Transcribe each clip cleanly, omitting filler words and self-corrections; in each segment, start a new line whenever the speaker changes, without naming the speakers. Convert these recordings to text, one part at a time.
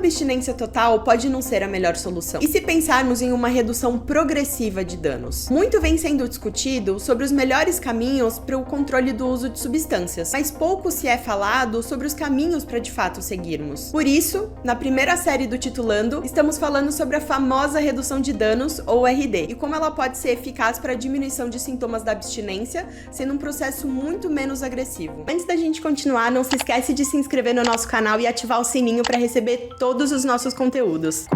abstinência total pode não ser a melhor solução. E se pensarmos em uma redução progressiva de danos? Muito vem sendo discutido sobre os melhores caminhos para o controle do uso de substâncias, mas pouco se é falado sobre os caminhos para de fato seguirmos. Por isso, na primeira série do Titulando, estamos falando sobre a famosa redução de danos, ou RD, e como ela pode ser eficaz para a diminuição de sintomas da abstinência, sendo um processo muito menos agressivo. Antes da gente continuar, não se esquece de se inscrever no nosso canal e ativar o sininho para receber todos os nossos conteúdos.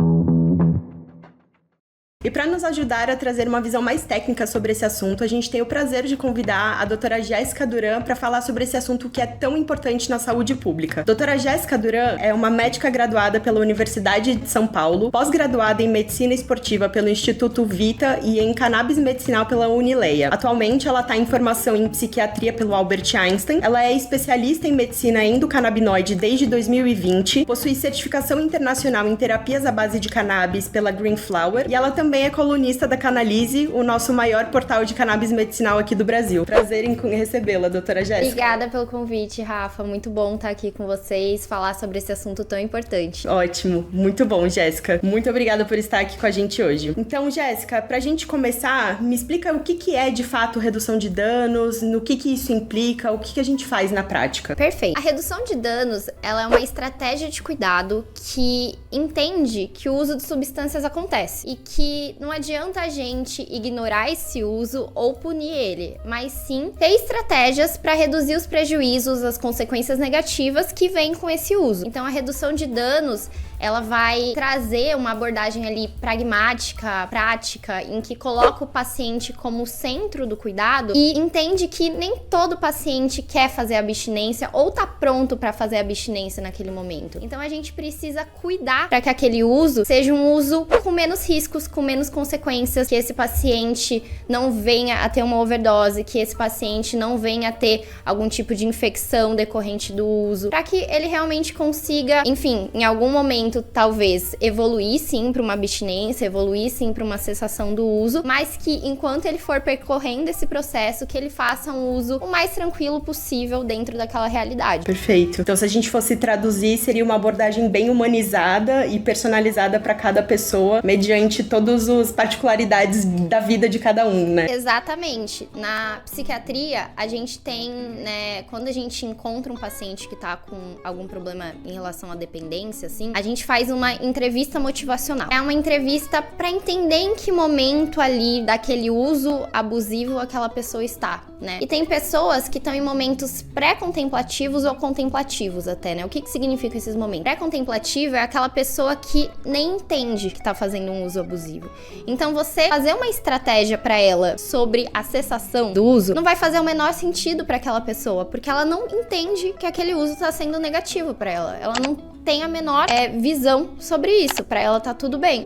E para nos ajudar a trazer uma visão mais técnica sobre esse assunto, a gente tem o prazer de convidar a doutora Jéssica Duran para falar sobre esse assunto que é tão importante na saúde pública. Doutora Jéssica Duran é uma médica graduada pela Universidade de São Paulo, pós-graduada em Medicina Esportiva pelo Instituto Vita e em Cannabis Medicinal pela Unileia. Atualmente, ela está em formação em Psiquiatria pelo Albert Einstein. Ela é especialista em Medicina endocannabinoide desde 2020, possui certificação internacional em terapias à base de cannabis pela Green Flower e ela também é colunista da Canalize, o nosso maior portal de cannabis medicinal aqui do Brasil. Prazer em recebê-la, doutora Jéssica.
Obrigada pelo convite, Rafa. Muito bom estar aqui com vocês, falar sobre esse assunto tão importante.
Ótimo. Muito bom, Jéssica. Muito obrigada por estar aqui com a gente hoje. Então, Jéssica, pra gente começar, me explica o que é de fato redução de danos, no que isso implica, o que a gente faz na prática.
Perfeito. A redução de danos, ela é uma estratégia de cuidado que entende que o uso de substâncias acontece e que não adianta a gente ignorar esse uso ou punir ele, mas sim ter estratégias para reduzir os prejuízos, as consequências negativas que vêm com esse uso. Então, a redução de danos, ela vai trazer uma abordagem ali pragmática, prática, em que coloca o paciente como centro do cuidado e entende que nem todo paciente quer fazer abstinência ou tá pronto para fazer abstinência naquele momento. Então a gente precisa cuidar para que aquele uso seja um uso com menos riscos, com menos consequências, que esse paciente não venha a ter uma overdose, que esse paciente não venha a ter algum tipo de infecção decorrente do uso, para que ele realmente consiga, enfim, em algum momento talvez evoluir sim para uma abstinência, evoluir sim para uma cessação do uso, mas que enquanto ele for percorrendo esse processo, que ele faça um uso o mais tranquilo possível dentro daquela realidade.
Perfeito. Então, se a gente fosse traduzir, seria uma abordagem bem humanizada e personalizada para cada pessoa, mediante todas as particularidades da vida de cada um, né?
Exatamente. Na psiquiatria, a gente tem, né, quando a gente encontra um paciente que tá com algum problema em relação à dependência, assim, a gente faz uma entrevista motivacional. É uma entrevista para entender em que momento ali daquele uso abusivo aquela pessoa está, né? E tem pessoas que estão em momentos pré-contemplativos ou contemplativos até, né? O que significa esses momentos? Pré-contemplativo é aquela pessoa que nem entende que tá fazendo um uso abusivo. Então você fazer uma estratégia para ela sobre a cessação do uso não vai fazer o menor sentido para aquela pessoa, porque ela não entende que aquele uso tá sendo negativo para ela. Ela não tem a menor visão sobre isso, pra ela tá tudo bem.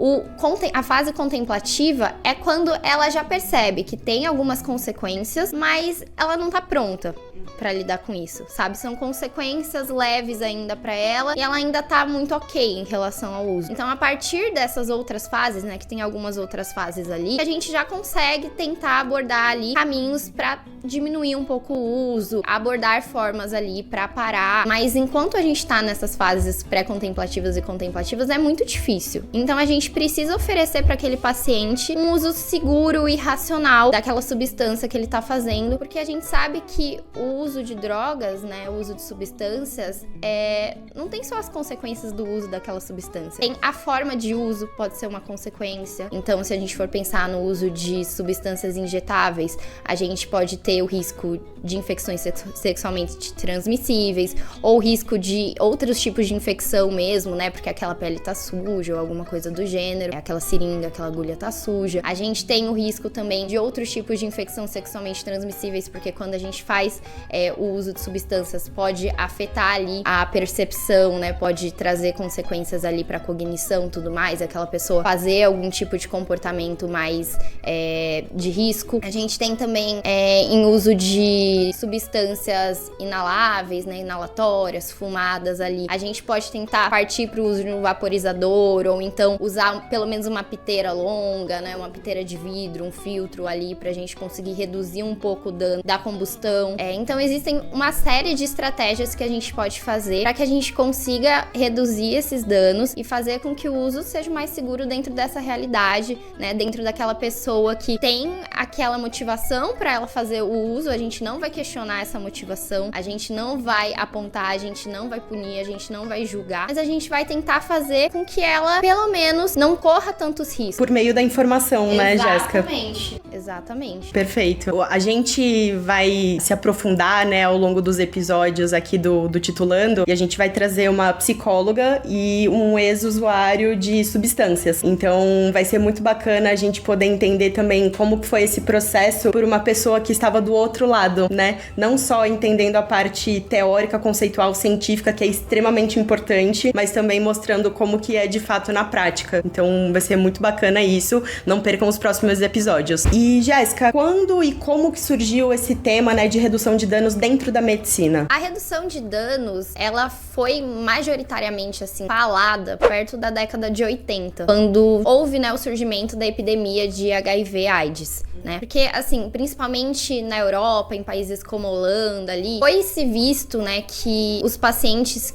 A fase contemplativa é quando ela já percebe que tem algumas consequências, mas ela não tá pronta pra lidar com isso, sabe? São consequências leves ainda pra ela e ela ainda tá muito ok em relação ao uso. Então, a partir dessas outras fases, né, que tem algumas outras fases ali, a gente já consegue tentar abordar ali caminhos pra diminuir um pouco o uso, abordar formas ali pra parar. Mas enquanto a gente tá nessas fases pré-contemplativas e contemplativas, é muito difícil. Então, a gente precisa oferecer pra aquele paciente um uso seguro e racional daquela substância que ele tá fazendo, porque a gente sabe que o uso de drogas, né, o uso de substâncias, não tem só as consequências do uso daquela substância. Tem a forma de uso, pode ser uma consequência. Então, se a gente for pensar no uso de substâncias injetáveis, a gente pode ter o risco de infecções sexualmente transmissíveis, ou risco de outros tipos de infecção mesmo, né, porque aquela pele tá suja ou alguma coisa do gênero, aquela seringa, aquela agulha tá suja. A gente tem o risco também de outros tipos de infecção sexualmente transmissíveis, porque quando a gente faz o uso de substâncias pode afetar ali a percepção, né? Pode trazer consequências ali pra cognição e tudo mais, aquela pessoa fazer algum tipo de comportamento mais de risco. A gente tem também em uso de substâncias inaláveis, né? Inalatórias, fumadas ali. A gente pode tentar partir pro uso de um vaporizador ou então usar pelo menos uma piteira longa, né? Uma piteira de vidro, um filtro ali pra gente conseguir reduzir um pouco o dano da combustão. Então Então existem uma série de estratégias que a gente pode fazer para que a gente consiga reduzir esses danos e fazer com que o uso seja mais seguro dentro dessa realidade, né? Dentro daquela pessoa que tem aquela motivação para ela fazer o uso, a gente não vai questionar essa motivação, a gente não vai apontar, a gente não vai punir, a gente não vai julgar, mas a gente vai tentar fazer com que ela, pelo menos, não corra tantos riscos.
Por meio da informação, né, Jéssica?
Exatamente.
Perfeito. A gente vai se aprofundar, né, ao longo dos episódios aqui do Titulando, e a gente vai trazer uma psicóloga e um ex-usuário de substâncias. Então, vai ser muito bacana a gente poder entender também como foi esse processo por uma pessoa que estava do outro lado, né? Não só entendendo a parte teórica, conceitual, científica, que é extremamente importante, mas também mostrando como que é de fato na prática. Então, vai ser muito bacana isso. Não percam os próximos episódios. E, Jéssica, quando e como que surgiu esse tema, né, de redução de danos dentro da medicina?
A redução de danos, ela foi majoritariamente, assim, falada perto da década de 80, quando houve, né, o surgimento da epidemia de HIV/AIDS. Né? Porque, assim, principalmente na Europa, em países como a Holanda ali, foi-se visto, né, que os pacientes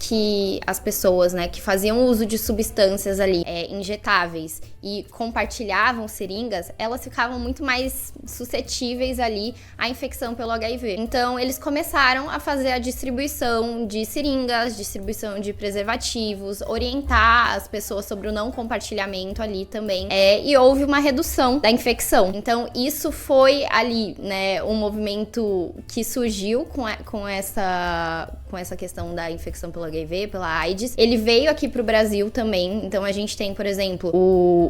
as pessoas, né, que faziam uso de substâncias ali, injetáveis e compartilhavam seringas, elas ficavam muito mais suscetíveis ali à infecção pelo HIV. Então, eles começaram a fazer a distribuição de seringas, distribuição de preservativos, orientar as pessoas sobre o não compartilhamento ali também, e houve uma redução da infecção. Então, isso foi ali, né, um movimento que surgiu com essa questão da infecção pelo HIV, pela AIDS. Ele veio aqui pro Brasil também, então a gente tem, por exemplo,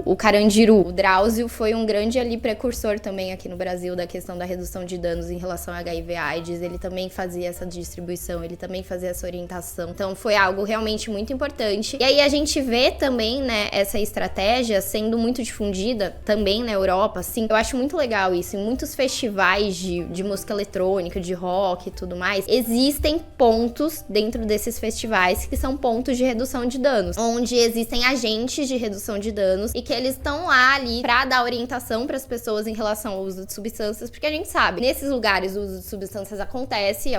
o Carandiru. O Drauzio foi um grande ali precursor também aqui no Brasil da questão da redução de danos em relação a HIV/AIDS. Ele também fazia essa distribuição, ele também fazia essa orientação. Então foi algo realmente muito importante. E aí a gente vê também, né, essa estratégia sendo muito difundida também na Europa, assim. Eu acho muito legal isso. Em muitos festivais de música eletrônica, de rock e tudo mais, existem pontos dentro desses festivais que são pontos de redução de danos, onde existem agentes de redução de danos e que eles estão lá ali pra dar orientação pras pessoas em relação ao uso de substâncias, porque a gente sabe, nesses lugares o uso de substâncias acontece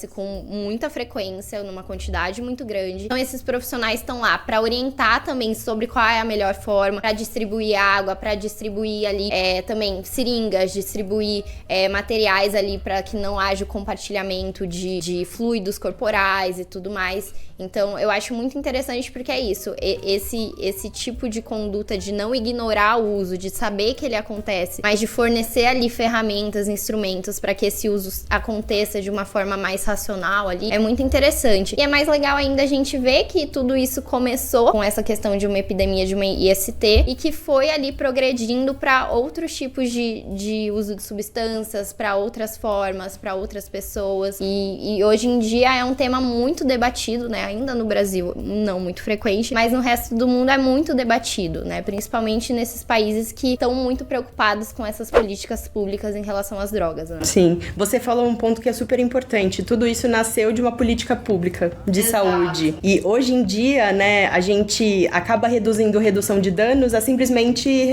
com muita frequência, numa quantidade muito grande. Então esses profissionais estão lá pra orientar também sobre qual é a melhor forma, pra distribuir água, pra distribuir ali também seringas, distribuir materiais ali para que não haja o compartilhamento de fluidos corporais e tudo mais. Então, eu acho muito interessante porque é isso, esse tipo de conduta de não ignorar o uso, de saber que ele acontece, mas de fornecer ali ferramentas, instrumentos para que esse uso aconteça de uma forma mais racional ali, é muito interessante. E é mais legal ainda a gente ver que tudo isso começou com essa questão de uma epidemia de uma IST e que foi ali progredindo para outros tipos de uso de substâncias, para outras formas, para outras pessoas. E hoje em dia é um tema muito debatido, né? Ainda no Brasil, não muito frequente, mas no resto do mundo é muito debatido, né? Principalmente nesses países que estão muito preocupados com essas políticas públicas em relação às drogas, né?
Sim. Você falou um ponto que é super importante. Tudo isso nasceu de uma política pública de saúde. E hoje em dia, né, a gente acaba reduzindo redução de danos a simplesmente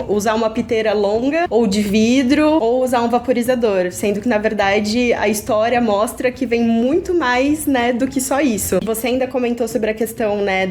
usar uma piteira longa ou de vidro ou usar um vaporizador, sendo que na verdade a história mostra que vem muito mais, né, do que só isso. Você ainda comentou sobre a questão, né,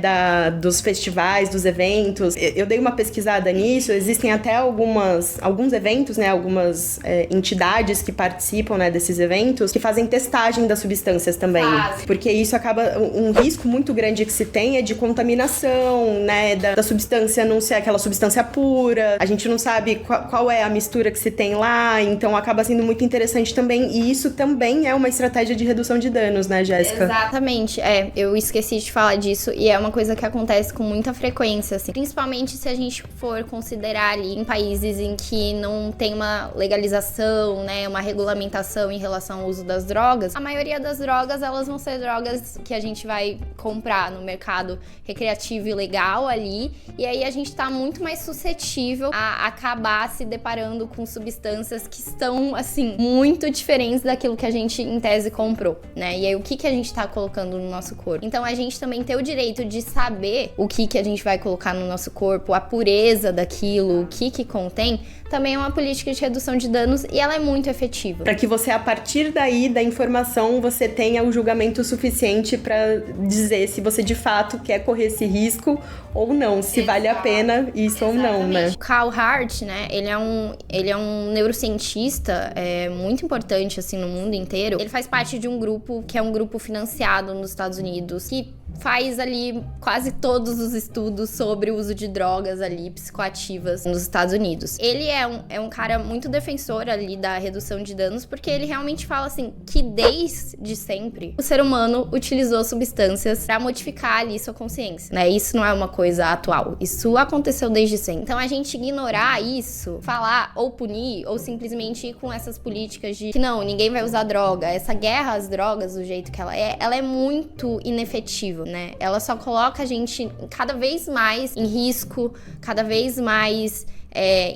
dos festivais, dos eventos. Eu dei uma pesquisada nisso, existem até alguns eventos, né, algumas entidades que participam, né, desses eventos, que fazem testagem das substâncias também. Porque isso acaba, um risco muito grande que se tem é de contaminação, né, da substância não ser aquela substância pura, a gente não sabe qual é a mistura que se tem lá, então acaba sendo muito interessante também, e isso também é uma estratégia de redução de danos, né, Jéssica?
Exatamente, eu esqueci de falar disso, e é uma coisa que acontece com muita frequência, assim, principalmente se a gente for considerar ali em países em que não tem uma legalização, né, uma regulamentação em relação ao uso das drogas. A maioria das drogas, elas vão ser drogas que a gente vai comprar no mercado recreativo e legal ali, e aí a gente tá muito mais suscetível a acabar se deparando com substâncias que estão, assim, muito diferentes daquilo que a gente, em tese, comprou, né? E aí, o que a gente tá colocando no nosso corpo. Então a gente também tem o direito de saber o que a gente vai colocar no nosso corpo, a pureza daquilo, o que contém, também é uma política de redução de danos e ela é muito efetiva.
Para que você, a partir daí, da informação, você tenha o julgamento suficiente para dizer se você de fato quer correr esse risco ou não, se vale a pena isso ou não, né?
O Carl Hart, né, ele é um neurocientista muito importante, assim, no mundo inteiro. Ele faz parte de um grupo que é um grupo financiado nos Estados Unidos, que faz ali quase todos os estudos sobre o uso de drogas ali, psicoativas nos Estados Unidos. Ele é um cara muito defensor ali da redução de danos, porque ele realmente fala assim, que desde sempre o ser humano utilizou substâncias pra modificar ali sua consciência, né? Isso não é uma coisa atual, isso aconteceu desde sempre. Então a gente ignorar isso, falar ou punir, ou simplesmente ir com essas políticas de que não, ninguém vai usar droga, essa guerra às drogas do jeito que ela é muito inefetiva, né? Ela só coloca a gente cada vez mais em risco, cada vez mais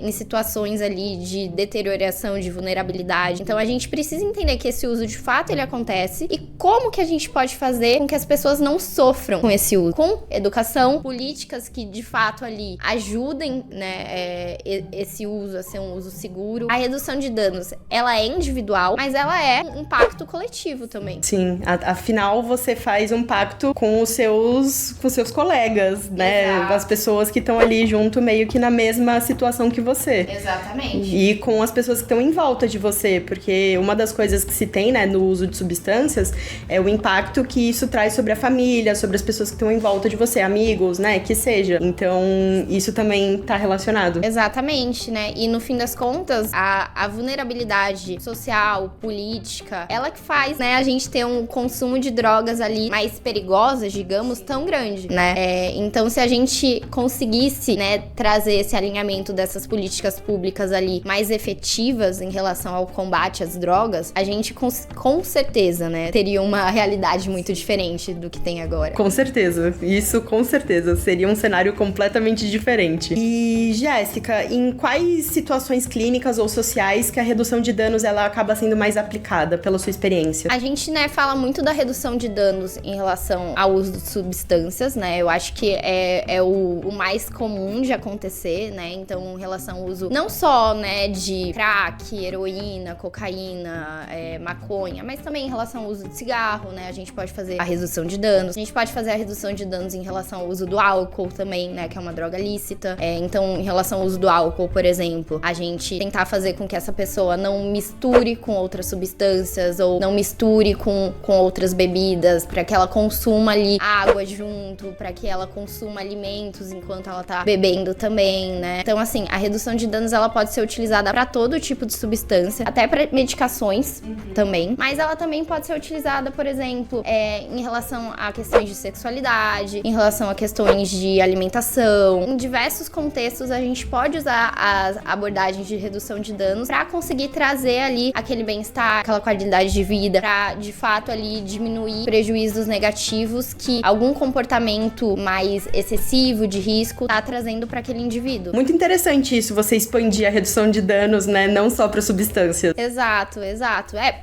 em situações ali de deterioração, de vulnerabilidade. Então a gente precisa entender que esse uso de fato ele acontece e como que a gente pode fazer com que as pessoas não sofram com esse uso. Com educação, políticas que de fato ali ajudem, né, esse uso a ser um uso seguro. A redução de danos, ela é individual, mas ela é um pacto coletivo também.
Sim, afinal você faz um pacto com os seus colegas, né?
Exato.
As pessoas que estão ali junto meio que na mesma situação que você.
Exatamente.
E com as pessoas que estão em volta de você, porque uma das coisas que se tem, né, no uso de substâncias é o impacto que isso traz sobre a família, sobre as pessoas que estão em volta de você, amigos, né, que seja. Então, isso também tá relacionado.
Exatamente, né? E no fim das contas, a vulnerabilidade social, política, ela que faz, né, a gente ter um consumo de drogas ali mais perigosas, digamos, tão grande, né? Então, se a gente conseguisse, né, trazer esse alinhamento dessas políticas públicas ali mais efetivas em relação ao combate às drogas, a gente com certeza, né, teria uma realidade muito diferente do que tem agora.
Com certeza, isso com certeza seria um cenário completamente diferente. E Jéssica, em quais situações clínicas ou sociais que a redução de danos ela acaba sendo mais aplicada pela sua experiência?
A gente, né, fala muito da redução de danos em relação ao uso de substâncias, né? Eu acho que é o mais comum de acontecer, né? Então, em relação ao uso não só, né, de crack, heroína, cocaína, maconha, mas também em relação ao uso de cigarro, né? A gente pode fazer a redução de danos. A gente pode fazer a redução de danos em relação ao uso do álcool também, né? Que é uma droga lícita. Então, em relação ao uso do álcool, por exemplo, a gente tentar fazer com que essa pessoa não misture com outras substâncias ou não misture com outras bebidas, para que ela consuma ali água junto, para que ela consuma alimentos enquanto ela tá bebendo também, né? Então, assim, a redução de danos, ela pode ser utilizada para todo tipo de substância, até para medicações também, mas ela também pode ser utilizada, por exemplo, em relação a questões de sexualidade, em relação a questões de alimentação. Em diversos contextos, a gente pode usar as abordagens de redução de danos para conseguir trazer ali aquele bem-estar, aquela qualidade de vida, para de fato ali diminuir prejuízos negativos que algum comportamento mais excessivo de risco tá trazendo para aquele indivíduo.
Muito interessante isso, você expandir a redução de danos, né, não só para substâncias.
Exato.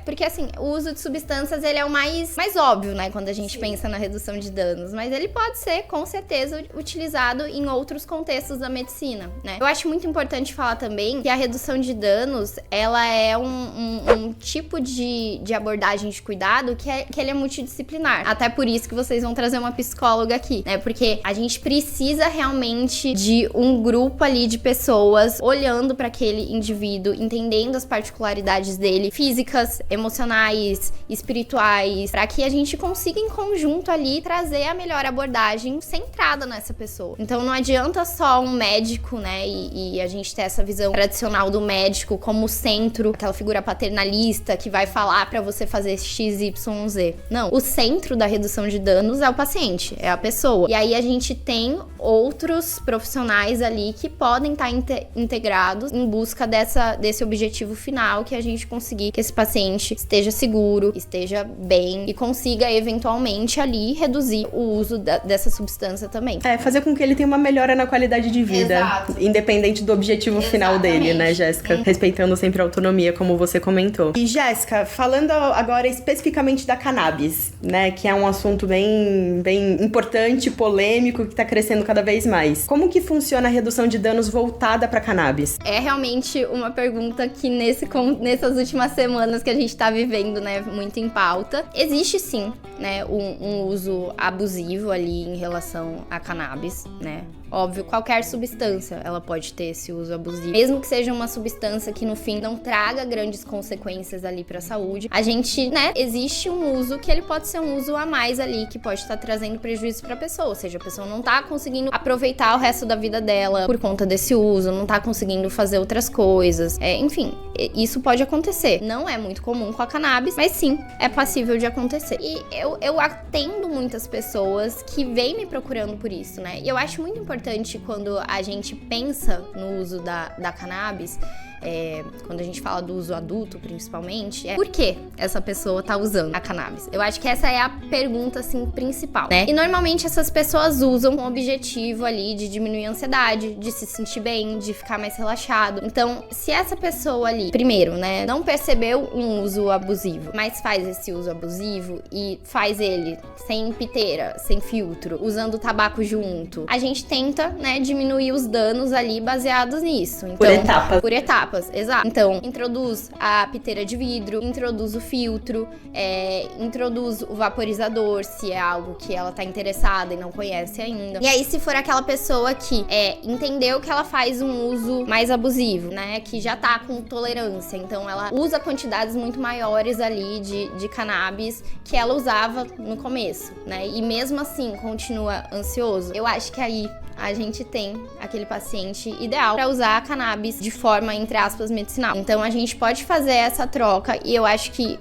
Porque assim, o uso de substâncias, ele é o mais óbvio, né, quando a gente pensa na redução de danos, mas ele pode ser, com certeza, utilizado em outros contextos da medicina, né. Eu acho muito importante falar também que a redução de danos, ela é um tipo de abordagem de cuidado que ele é multidisciplinar. Até por isso que vocês vão trazer uma psicóloga aqui, né, porque a gente precisa realmente de um grupo ali de pessoas olhando para aquele indivíduo, entendendo as particularidades dele, físicas, emocionais, espirituais, para que a gente consiga em conjunto ali trazer a melhor abordagem centrada nessa pessoa. Então não adianta só um médico, né, e a gente ter essa visão tradicional do médico como centro, aquela figura paternalista que vai falar para você fazer X, Y, Z. Não, o centro da redução de danos é o paciente, é a pessoa. E aí a gente tem outros profissionais ali que podem estar integrados em busca desse objetivo final, que é a gente conseguir que esse paciente esteja seguro, esteja bem e consiga eventualmente ali reduzir o uso dessa substância também.
Fazer com que ele tenha uma melhora na qualidade de vida. Exato. Independente do objetivo final dele, né, Jéssica? Respeitando sempre a autonomia, como você comentou. E, Jéssica, falando agora especificamente da cannabis, né, que é um assunto bem importante, polêmico, que tá crescendo cada vez mais. Como que funciona a redução de danos voltada pra cannabis?
É realmente uma pergunta que nessas últimas semanas que a gente tá vivendo, né, muito em pauta. Existe sim, né, um uso abusivo ali em relação à cannabis, né? Óbvio, qualquer substância, ela pode ter esse uso abusivo. Mesmo que seja uma substância que, no fim, não traga grandes consequências ali pra saúde, a gente, né, existe um uso que ele pode ser um uso a mais ali, que pode estar trazendo prejuízo pra pessoa. Ou seja, a pessoa não tá conseguindo aproveitar o resto da vida dela por conta desse uso, não tá conseguindo fazer outras coisas. Enfim, isso pode acontecer. Não é muito comum com a cannabis, mas sim, é passível de acontecer. E eu atendo muitas pessoas que vêm me procurando por isso, né? E eu acho muito importante quando a gente pensa no uso da cannabis, quando a gente fala do uso adulto, principalmente, por que essa pessoa tá usando a cannabis? Eu acho que essa é a pergunta, assim, principal, né? E normalmente essas pessoas usam com o objetivo ali de diminuir a ansiedade, de se sentir bem, de ficar mais relaxado. Então, se essa pessoa ali, primeiro, né, não percebeu um uso abusivo, mas faz esse uso abusivo e faz ele sem piteira, sem filtro, usando tabaco junto, a gente tenta, né, diminuir os danos ali baseados nisso. Então, por etapas, exato. Então, introduz a piteira de vidro, introduz o filtro, introduz o vaporizador, se é algo que ela tá interessada e não conhece ainda. E aí, se for aquela pessoa que entendeu que ela faz um uso mais abusivo, né, que já tá com tolerância, então ela usa quantidades muito maiores ali de cannabis que ela usava no começo, né, e mesmo assim continua ansioso, eu acho que aí a gente tem aquele paciente ideal para usar a cannabis de forma, entre aspas, medicinal. Então a gente pode fazer essa troca e eu acho que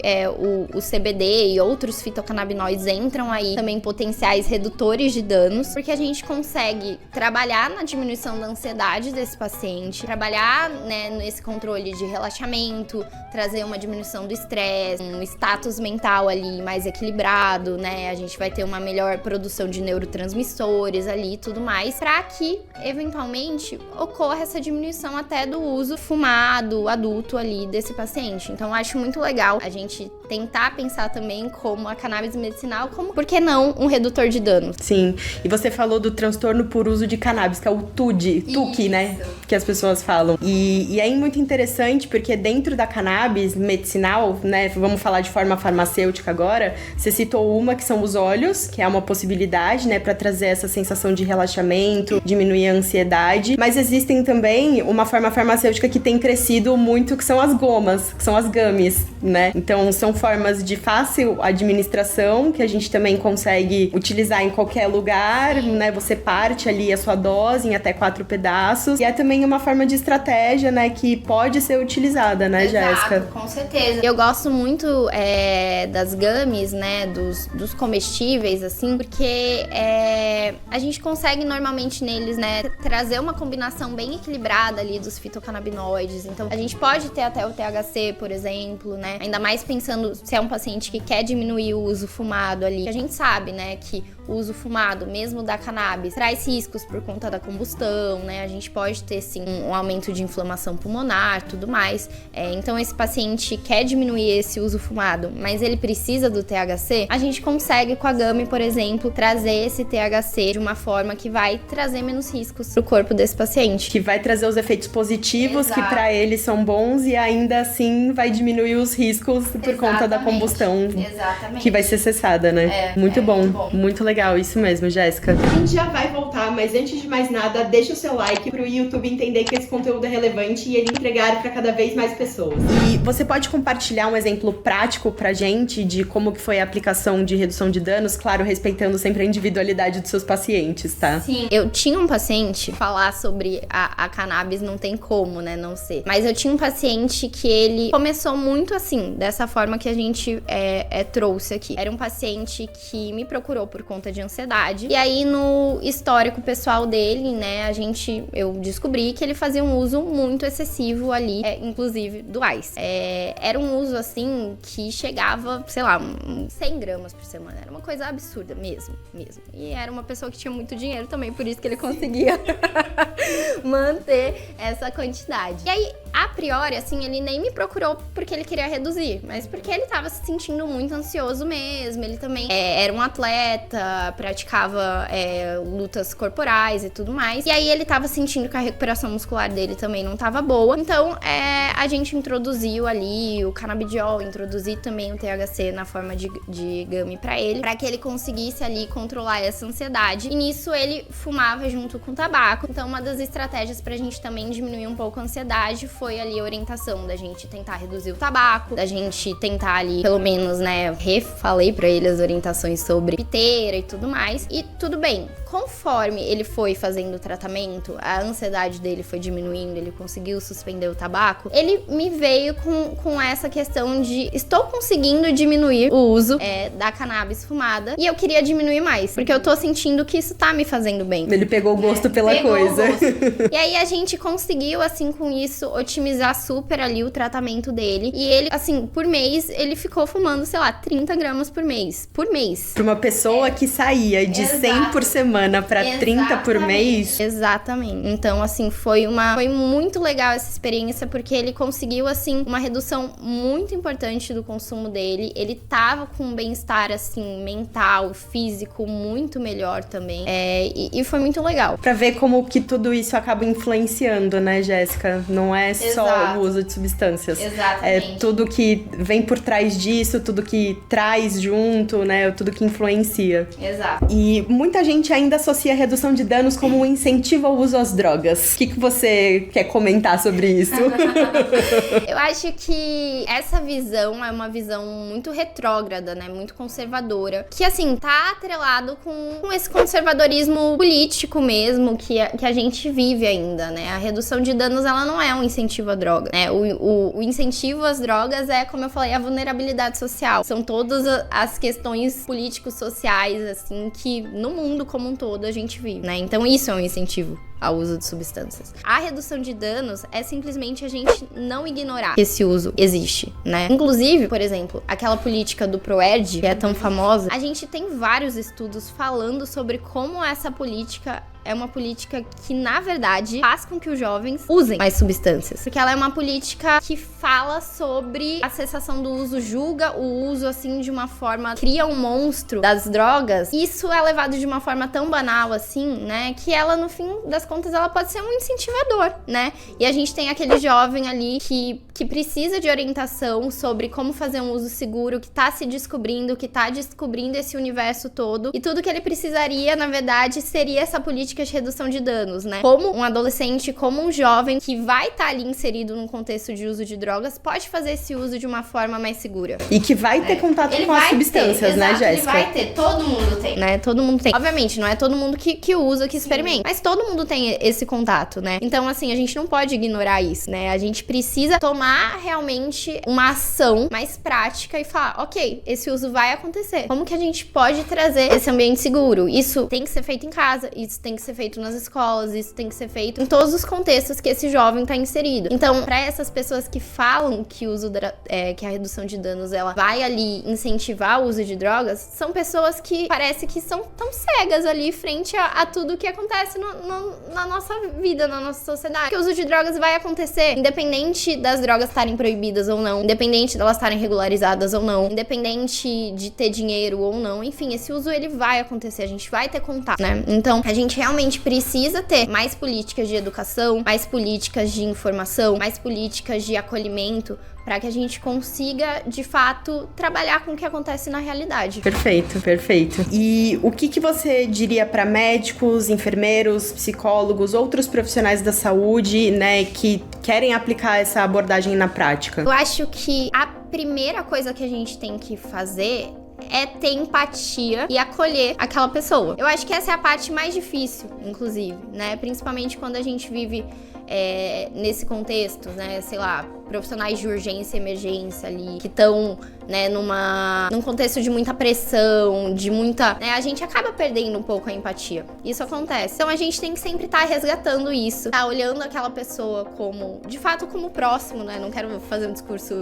o CBD e outros fitocannabinoides entram aí também potenciais redutores de danos, porque a gente consegue trabalhar na diminuição da ansiedade desse paciente, trabalhar, né, nesse controle de relaxamento, trazer uma diminuição do estresse, um status mental ali mais equilibrado, né? A gente vai ter uma melhor produção de neurotransmissores ali e tudo mais, para que, eventualmente, ocorra essa diminuição até do uso fumado, adulto ali desse paciente. Então, eu acho muito legal a gente tentar pensar também como a cannabis medicinal, como, por que não, um redutor de danos.
Sim, e você falou do transtorno por uso de cannabis, que é o TUC, né, que as pessoas falam. E é muito interessante, porque dentro da cannabis medicinal, né, vamos falar de forma farmacêutica agora, você citou uma que são os óleos, que é uma possibilidade, né, para trazer essa sensação de relaxamento, diminuir a ansiedade, mas existem também uma forma farmacêutica que tem crescido muito, que são as gomas, que são as gummies, né? Então são formas de fácil administração, que a gente também consegue utilizar em qualquer lugar, né? Você parte ali a sua dose em até 4 pedaços, e é também uma forma de estratégia, né, que pode ser utilizada, né, Jéssica?
Com certeza. Eu gosto muito das gummies, né, dos comestíveis, assim, porque a gente consegue normalmente neles, né, trazer uma combinação bem equilibrada ali dos fitocannabinoides. Então, a gente pode ter até o THC, por exemplo, né, ainda mais pensando se é um paciente que quer diminuir o uso fumado ali. A gente sabe, né, que o uso fumado, mesmo da cannabis, traz riscos por conta da combustão, né? A gente pode ter, sim, um aumento de inflamação pulmonar, tudo mais. Então, esse paciente quer diminuir esse uso fumado, mas ele precisa do THC, a gente consegue com a gummy, por exemplo, trazer esse THC de uma forma que vai trazer menos riscos pro corpo desse paciente.
Que vai trazer os efeitos positivos, que pra ele são bons, e ainda assim vai diminuir os riscos por conta da combustão.
Exatamente.
Que vai ser cessada, né? Muito bom, muito legal. Isso mesmo, Jéssica. A gente já vai voltar, mas antes de mais nada, deixa o seu like pro YouTube entender que esse conteúdo é relevante e ele entregar para cada vez mais pessoas. E você pode compartilhar um exemplo prático pra gente de como que foi a aplicação de redução de danos, claro, respeitando sempre a individualidade dos seus pacientes, tá?
Sim. Eu tinha um paciente, falar sobre a cannabis não tem como, né, não ser. Mas eu tinha um paciente que ele começou muito assim, dessa forma que a gente trouxe aqui. Era um paciente que me procurou por conta conta de ansiedade. E aí, no histórico pessoal dele, né, eu descobri que ele fazia um uso muito excessivo ali, inclusive do Ice. Era um uso, assim, que chegava, sei lá, 100 gramas por semana. Era uma coisa absurda mesmo. E era uma pessoa que tinha muito dinheiro também, por isso que ele conseguia manter essa quantidade. E aí, a priori, assim, ele nem me procurou porque ele queria reduzir, mas porque ele tava se sentindo muito ansioso mesmo. Ele também era um atleta, praticava lutas corporais e tudo mais. E aí ele tava sentindo que a recuperação muscular dele também não tava boa. Então, a gente introduziu ali o canabidiol, introduzi também o THC na forma de gummy pra ele, pra que ele conseguisse ali controlar essa ansiedade. E nisso ele fumava junto com o tabaco. Então, uma das estratégias pra gente também diminuir um pouco a ansiedade foi ali a orientação da gente tentar reduzir o tabaco, da gente tentar ali, pelo menos, né, refalei pra ele as orientações sobre piteira e tudo mais. E tudo bem, conforme ele foi fazendo o tratamento, a ansiedade dele foi diminuindo, ele conseguiu suspender o tabaco, ele me veio com essa questão de estou conseguindo diminuir o uso da cannabis fumada e eu queria diminuir mais, porque eu tô sentindo que isso tá me fazendo bem.
Ele pegou o gosto pela coisa.
E aí a gente conseguiu, assim, com isso, otimizar super ali o tratamento dele. E ele, assim, por mês, ele ficou fumando, sei lá, 30 gramas por mês. Por mês.
Pra uma pessoa que saía de 100 por semana pra 30 por mês.
Exatamente. Então, assim, foi muito legal essa experiência, porque ele conseguiu, assim, uma redução muito importante do consumo dele. Ele tava com um bem-estar, assim, mental, físico, muito melhor também. E foi muito legal.
Pra ver como que tudo isso acaba influenciando, né, Jéssica? Não é só o uso de substâncias.
Exatamente.
É tudo que vem por trás disso, tudo que traz junto, né? Tudo que influencia.
Exato.
E muita gente ainda associa a redução de danos como um incentivo ao uso às drogas. O que você quer comentar sobre isso?
Eu acho que essa visão é uma visão muito retrógrada, né? Muito conservadora. Que, assim, tá atrelado com esse conservadorismo político mesmo que a gente vive ainda, né? A redução de danos, ela não é um incentivo à droga, né? O incentivo às drogas é, como eu falei, a vulnerabilidade social. São todas as questões políticos sociais, assim, que no mundo como um todo a gente vive, né? Então isso é um incentivo ao uso de substâncias. A redução de danos é simplesmente a gente não ignorar que esse uso existe, né? Inclusive, por exemplo, aquela política do ProErd, que é tão famosa, a gente tem vários estudos falando sobre como essa política é uma política que, na verdade, faz com que os jovens usem mais substâncias. Porque ela é uma política que fala sobre a cessação do uso, julga o uso, assim, de uma forma... cria um monstro das drogas. Isso é levado de uma forma tão banal, assim, né? Que ela, no fim das contas, ela pode ser um incentivador, né? E a gente tem aquele jovem ali que precisa de orientação sobre como fazer um uso seguro, que tá se descobrindo, que tá descobrindo esse universo todo. E tudo que ele precisaria, na verdade, seria essa política de redução de danos, né? Como um adolescente, como um jovem que vai estar ali inserido num contexto de uso de drogas, pode fazer esse uso de uma forma mais segura.
E que vai ter contato com as substâncias, né, Jéssica?
Ele vai ter, todo mundo tem, né? Todo mundo tem. Obviamente, não é todo mundo que usa, que experimenta, mas todo mundo tem esse contato, né? Então, assim, a gente não pode ignorar isso, né? A gente precisa tomar realmente uma ação mais prática e falar, ok, esse uso vai acontecer. Como que a gente pode trazer esse ambiente seguro? Isso tem que ser feito em casa, isso tem que ser feito nas escolas, isso tem que ser feito em todos os contextos que esse jovem tá inserido. Então, para essas pessoas que falam que que a redução de danos ela vai ali incentivar o uso de drogas, são pessoas que parece que são tão cegas ali frente a tudo que acontece na nossa vida, na nossa sociedade. Que o uso de drogas vai acontecer, independente das drogas estarem proibidas ou não, independente delas estarem regularizadas ou não, independente de ter dinheiro ou não, enfim, esse uso ele vai acontecer, a gente vai ter contato, né? Então, a gente realmente precisa ter mais políticas de educação, mais políticas de informação, mais políticas de acolhimento, para que a gente consiga, de fato, trabalhar com o que acontece na realidade.
Perfeito, perfeito. E o que você diria para médicos, enfermeiros, psicólogos, outros profissionais da saúde, né, que querem aplicar essa abordagem na prática?
Eu acho que a primeira coisa que a gente tem que fazer é ter empatia e acolher aquela pessoa. Eu acho que essa é a parte mais difícil, inclusive, né? Principalmente quando a gente vive nesse contexto, né? Sei lá, profissionais de urgência e emergência ali, que estão, né, num contexto de muita pressão, de muita, né, a gente acaba perdendo um pouco a empatia. Isso acontece. Então a gente tem que sempre estar resgatando isso, tá olhando aquela pessoa como, de fato, como próximo, né? Não quero fazer um discurso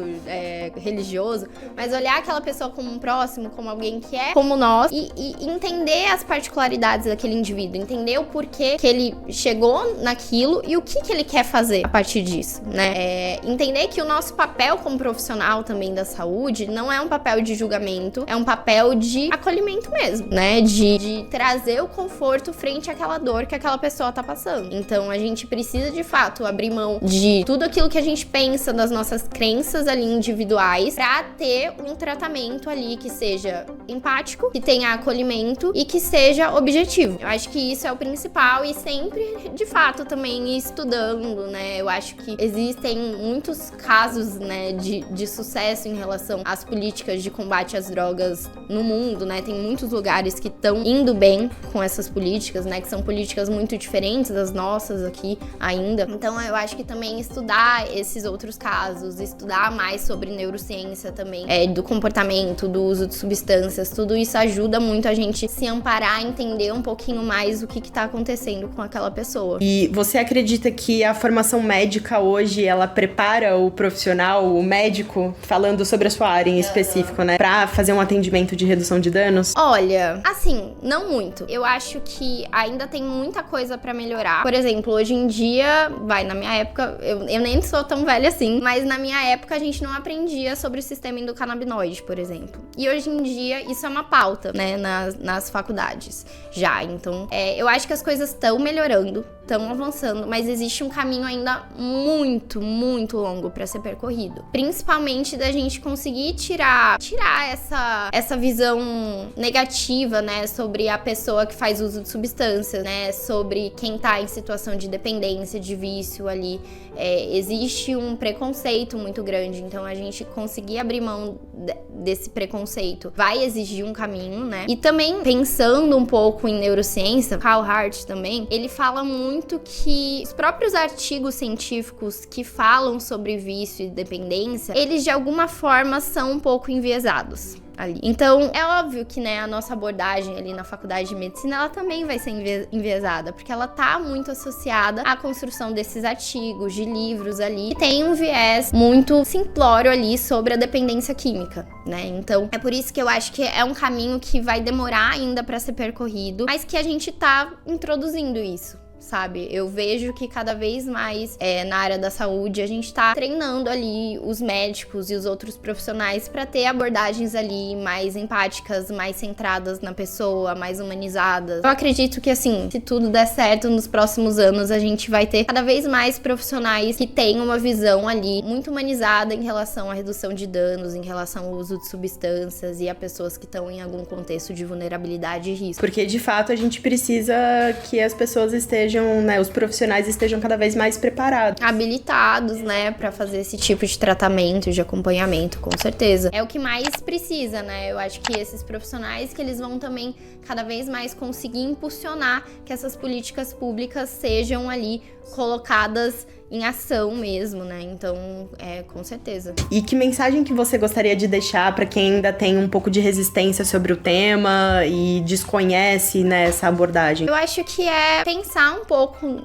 religioso, mas olhar aquela pessoa como um próximo, como alguém que é como nós e entender as particularidades daquele indivíduo, entender o porquê que ele chegou naquilo e o que ele quer fazer a partir disso, né? Entender que o nosso papel como profissional também da saúde não é um papel de julgamento, é um papel de acolhimento mesmo, né? De trazer o conforto frente àquela dor que aquela pessoa tá passando. Então a gente precisa de fato abrir mão de tudo aquilo que a gente pensa, das nossas crenças ali individuais, pra ter um tratamento ali que seja empático, que tenha acolhimento e que seja objetivo. Eu acho que isso é o principal e sempre, de fato, também estudando, né? Eu acho que existem muitos casos, né, de sucesso em relação às políticas de combate às drogas no mundo, né? Tem muitos lugares que estão indo bem com essas políticas, né? Que são políticas muito diferentes das nossas aqui ainda. Então, eu acho que também estudar esses outros casos, estudar mais sobre neurociência também, do comportamento, do uso de substâncias, tudo isso ajuda muito a gente se amparar, entender um pouquinho mais o que tá acontecendo com aquela pessoa.
E você acredita que a formação médica hoje, ela prepara o profissional, o médico, falando sobre a sua área em específico, né, pra fazer um atendimento de redução de danos?
Olha, assim, não muito. Eu acho que ainda tem muita coisa pra melhorar. Por exemplo, hoje em dia, na minha época, eu nem sou tão velha assim, mas na minha época a gente não aprendia sobre o sistema endocannabinoide, por exemplo. E hoje em dia isso é uma pauta, né, nas faculdades já. Então, eu acho que as coisas estão melhorando, estão avançando, mas existe um caminho ainda muito, muito longo pra ser percorrido. Principalmente da gente conseguir tirar essa visão negativa, né, sobre a pessoa que faz uso de substâncias, né, sobre quem tá em situação de dependência, de vício ali. Existe um preconceito muito grande, então a gente conseguir abrir mão desse preconceito vai exigir um caminho, né? E também, pensando um pouco em neurociência, Carl Hart também, ele fala muito que os próprios artigos científicos que falam sobre vício e dependência, eles de alguma forma são um pouco enviesados ali. Então, é óbvio que, né, a nossa abordagem ali na faculdade de medicina, ela também vai ser enviesada, porque ela tá muito associada à construção desses artigos, de livros ali, e tem um viés muito simplório ali sobre a dependência química, né? Então, é por isso que eu acho que é um caminho que vai demorar ainda pra ser percorrido, mas que a gente tá introduzindo isso, sabe? Eu vejo que cada vez mais na área da saúde a gente tá treinando ali os médicos e os outros profissionais pra ter abordagens ali mais empáticas, mais centradas na pessoa, mais humanizadas. Eu acredito que, assim, se tudo der certo nos próximos anos, a gente vai ter cada vez mais profissionais que tenham uma visão ali muito humanizada em relação à redução de danos, em relação ao uso de substâncias e a pessoas que estão em algum contexto de vulnerabilidade e risco.
Porque, de fato, a gente precisa que as pessoas estejam, né, os profissionais estejam cada vez mais preparados,
habilitados, né, pra fazer esse tipo de tratamento, de acompanhamento, com certeza. É o que mais precisa, né? Eu acho que esses profissionais que eles vão também cada vez mais conseguir impulsionar que essas políticas públicas sejam ali colocadas em ação mesmo, né? Então, com certeza.
E que mensagem que você gostaria de deixar para quem ainda tem um pouco de resistência sobre o tema e desconhece, né, essa abordagem?
Eu acho que é pensar um pouco,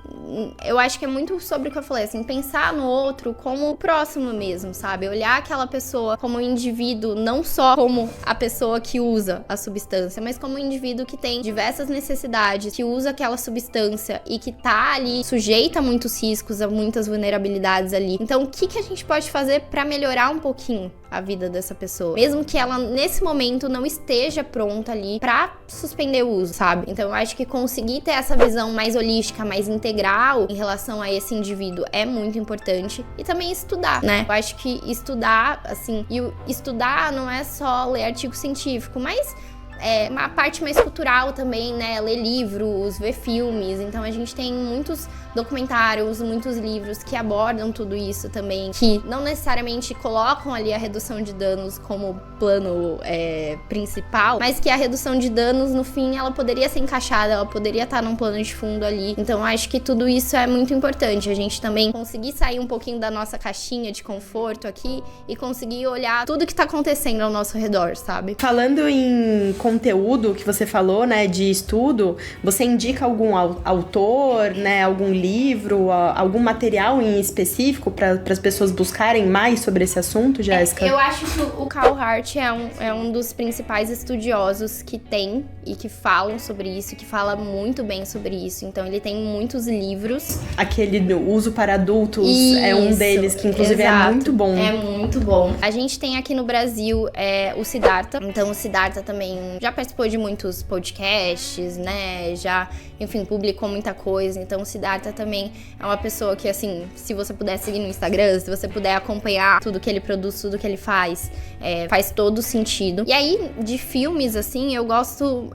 eu acho que é muito sobre o que eu falei, assim, pensar no outro como o próximo mesmo, sabe? Olhar aquela pessoa como um indivíduo, não só como a pessoa que usa a substância, mas como um indivíduo que tem diversas necessidades, que usa aquela substância e que tá ali sujeito a muitos riscos, a muitas vulnerabilidades ali. Então, o que a gente pode fazer pra melhorar um pouquinho a vida dessa pessoa? Mesmo que ela, nesse momento, não esteja pronta ali pra suspender o uso, sabe? Então, eu acho que conseguir ter essa visão mais holística, mais integral em relação a esse indivíduo é muito importante. E também estudar, né? Eu acho que estudar, assim, e estudar não é só ler artigo científico, mas uma parte mais cultural também, né? Ler livros, ver filmes. Então a gente tem muitos documentários, muitos livros que abordam tudo isso também, que não necessariamente colocam ali a redução de danos como plano principal, mas que a redução de danos, no fim, ela poderia ser encaixada, ela poderia estar num plano de fundo ali. Então acho que tudo isso é muito importante, a gente também conseguir sair um pouquinho da nossa caixinha de conforto aqui e conseguir olhar tudo que tá acontecendo ao nosso redor, sabe?
Falando em conteúdo que você falou, né, de estudo, você indica algum autor, né, algum livro, algum material em específico para as pessoas buscarem mais sobre esse assunto, Jéssica?
Eu acho que o Carl Hart é um dos principais estudiosos que tem e que falam sobre isso, que fala muito bem sobre isso. Então ele tem muitos livros.
Aquele Uso para Adultos é um deles, que inclusive é muito bom.
É muito bom. A gente tem aqui no Brasil o Siddhartha. Então o Siddhartha também já participou de muitos podcasts, né? Já, enfim, publicou muita coisa. Então o Siddhartha também é uma pessoa que, assim, se você puder seguir no Instagram, se você puder acompanhar tudo que ele produz, tudo que ele faz todo sentido. E aí, de filmes, assim, eu gosto...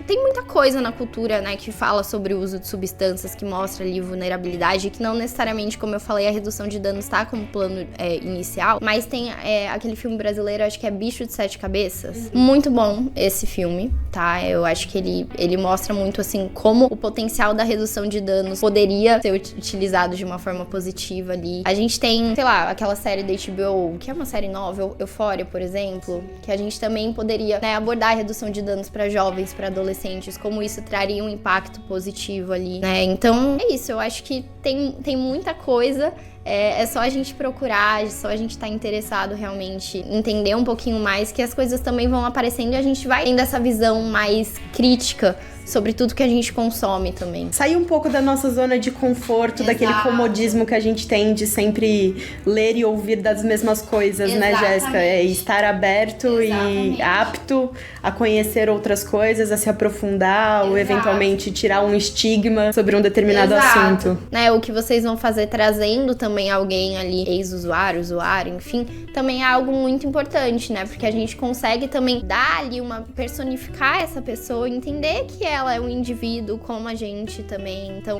tem muita coisa na cultura, né, que fala sobre o uso de substâncias, que mostra ali vulnerabilidade, que não necessariamente, como eu falei, a redução de danos tá como plano inicial, mas tem aquele filme brasileiro, acho que é Bicho de Sete Cabeças. Muito bom esse filme, tá? Eu acho que ele mostra muito, assim, como o potencial da redução de danos poderia ser utilizado de uma forma positiva ali. A gente tem, sei lá, aquela série da HBO, que é uma série nova, Euphoria, por exemplo, que a gente também poderia, né, abordar a redução de danos para jovens, para adolescentes, como isso traria um impacto positivo ali, né? Então, é isso, eu acho que tem muita coisa. É só a gente procurar, é só a gente estar interessado realmente, entender um pouquinho mais, que as coisas também vão aparecendo e a gente vai tendo essa visão mais crítica sobre tudo que a gente consome também.
Sair um pouco da nossa zona de conforto, daquele comodismo que a gente tem de sempre ler e ouvir das mesmas coisas, né, Jéssica? Estar aberto e apto a conhecer outras coisas, a se aprofundar ou eventualmente tirar um estigma sobre um determinado assunto.
Né, o que vocês vão fazer trazendo também alguém ali, ex-usuário, usuário, enfim, também é algo muito importante, né? Porque a gente consegue também dar ali personificar essa pessoa, entender que ela é um indivíduo como a gente também, então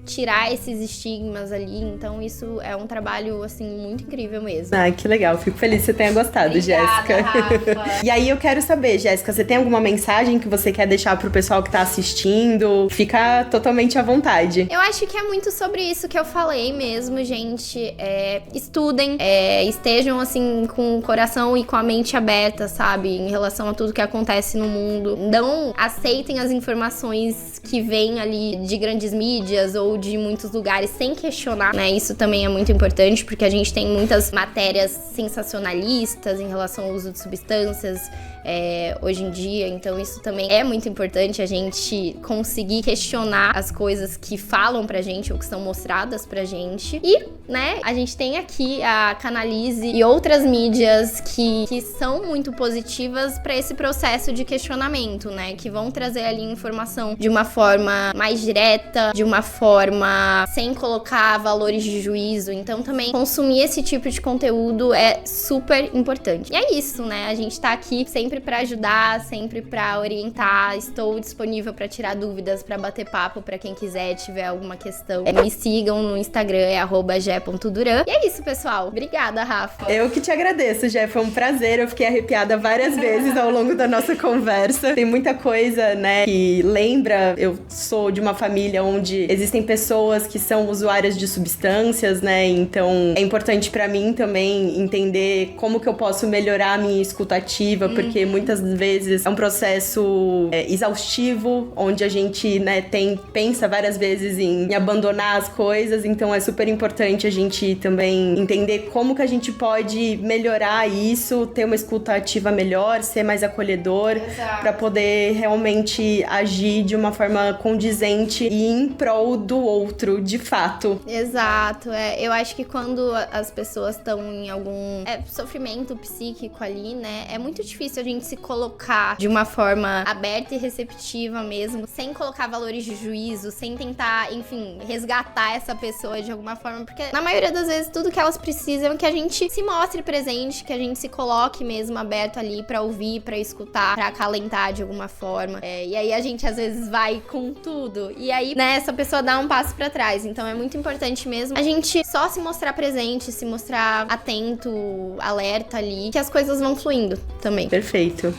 tirar esses estigmas ali, então isso é um trabalho, assim, muito incrível mesmo.
Ah, que legal, fico feliz que você tenha gostado. Obrigada, Jéssica.
Rafa.
E aí eu quero saber, Jéssica, você tem alguma mensagem que você quer deixar pro pessoal que tá assistindo? Fica totalmente à vontade.
Eu acho que é muito sobre isso que eu falei mesmo, gente. Estudem, estejam, assim, com o coração e com a mente aberta, sabe? Em relação a tudo que acontece no mundo. Não aceitem as informações que vêm ali de grandes mídias ou de muitos lugares sem questionar, né? Isso também é muito importante, porque a gente tem muitas matérias sensacionalistas em relação ao uso de substâncias hoje em dia, então isso também é muito importante, a gente conseguir questionar as coisas que falam pra gente ou que são mostradas pra gente. E, né, a gente tem aqui a Canalize e outras mídias que são muito positivas pra esse processo de questionamento, né? Que vão trazer ali informação de uma forma mais direta, de uma forma sem colocar valores de juízo. Então também consumir esse tipo de conteúdo é super importante. E é isso, né? A gente tá aqui sempre pra ajudar, sempre pra orientar. Estou disponível pra tirar dúvidas, pra bater papo pra quem quiser, tiver alguma questão. Me sigam no Instagram, @ge.duran. E é isso, pessoal. Obrigada, Rafa.
Eu que te agradeço, Jé. Foi um prazer. Eu fiquei arrepiada várias vezes ao longo da nossa conversa. Tem muita coisa, né, que lembra. Eu sou de uma família onde existem pessoas que são usuárias de substâncias, né? Então é importante pra mim também entender como que eu posso melhorar a minha escutativa, porque muitas vezes é um processo exaustivo, onde a gente, né, pensa várias vezes em abandonar as coisas. Então é super importante a gente também entender como que a gente pode melhorar isso, ter uma escuta ativa melhor, ser mais acolhedor, pra poder realmente agir de uma forma condizente e em prol do outro, de fato.
Exato, eu acho que quando as pessoas estão em algum sofrimento psíquico ali, né, é muito difícil a gente se colocar de uma forma aberta e receptiva mesmo, sem colocar valores de juízo, sem tentar, enfim, resgatar essa pessoa de alguma forma, porque na maioria das vezes tudo que elas precisam é que a gente se mostre presente, que a gente se coloque mesmo aberto ali pra ouvir, pra escutar, pra acalentar de alguma forma. E aí a gente às vezes vai com tudo, e aí, né, essa pessoa dá um passo pra trás. Então é muito importante mesmo a gente só se mostrar presente, se mostrar atento, alerta ali, que as coisas vão fluindo também.
Perfeito,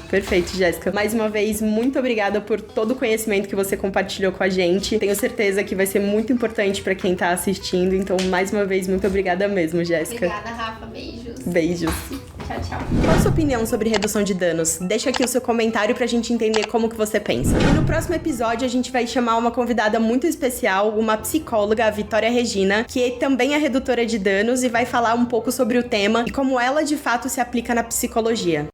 Jéssica. Mais uma vez, muito obrigada por todo o conhecimento que você compartilhou com a gente. Tenho certeza que vai ser muito importante pra quem tá assistindo, então mais uma vez, muito obrigada mesmo, Jéssica.
Obrigada, Rafa. Beijos.
Beijos.
Tchau, tchau.
Qual a sua opinião sobre redução de danos? Deixa aqui o seu comentário pra gente entender como que você pensa. E no próximo episódio a gente vai chamar uma convidada muito especial, uma psicóloga, a Vitória Regina, que também é redutora de danos e vai falar um pouco sobre o tema e como ela de fato se aplica na psicologia.